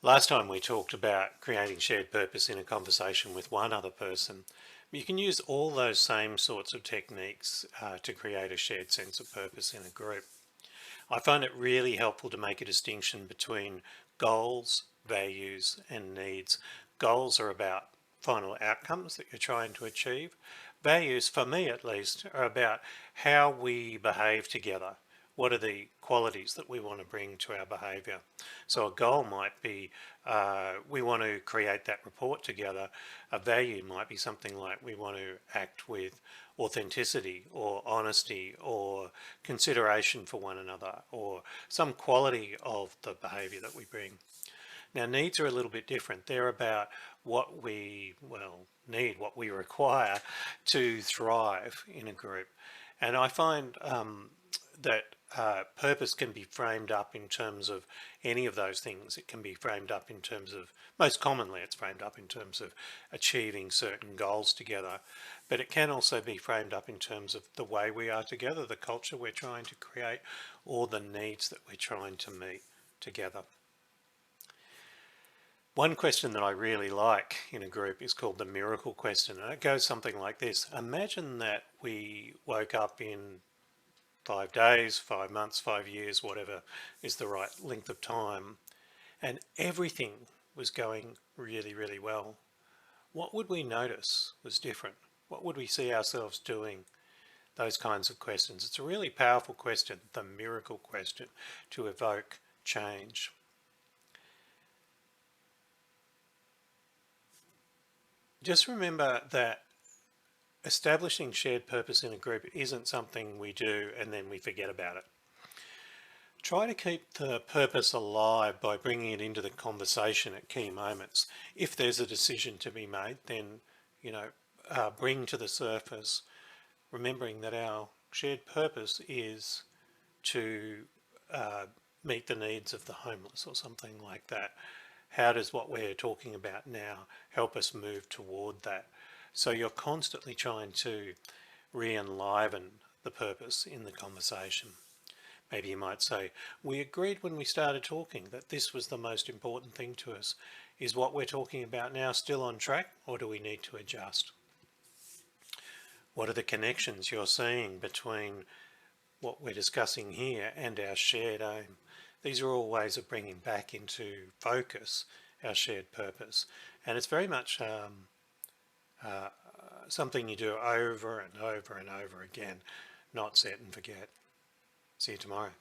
Last time we talked about creating shared purpose in a conversation with one other person. You can use all those same sorts of techniques to create a shared sense of purpose in a group. I find it really helpful to make a distinction between goals, values, and needs. Goals are about final outcomes that you're trying to achieve. Values, for me at least, are about how we behave together. What are the qualities that we want to bring to our behaviour? So a goal might be we want to create that report together. A value might be something like we want to act with authenticity or honesty or consideration for one another or some quality of the behaviour that we bring. Now needs are a little bit different. They're about what we need, what we require to thrive in a group. And I find that purpose can be framed up in terms of any of those things. It can be framed up in terms of, most commonly it's framed up in terms of achieving certain goals together, but it can also be framed up in terms of the way we are together, the culture we're trying to create, or the needs that we're trying to meet together. One question that I really like in a group is called the miracle question, and it goes something like this. Imagine that we woke up in 5 days, 5 months, 5 years, whatever is the right length of time, and everything was going really, really well. What would we notice was different? What would we see ourselves doing? Those kinds of questions. It's a really powerful question, the miracle question, to evoke change. Just remember that establishing shared purpose in a group isn't something we do and then we forget about it. Try to keep the purpose alive by bringing it into the conversation at key moments. If there's a decision to be made, then, bring to the surface, remembering that our shared purpose is to meet the needs of the homeless or something like that. How does what we're talking about now help us move toward that? So you're constantly trying to re-enliven the purpose in the conversation. Maybe you might say, we agreed when we started talking that this was the most important thing to us. Is what we're talking about now still on track, or do we need to adjust? What are the connections you're seeing between what we're discussing here and our shared aim? These are all ways of bringing back into focus our shared purpose. And it's very much something you do over and over and over again, not set and forget. See you tomorrow.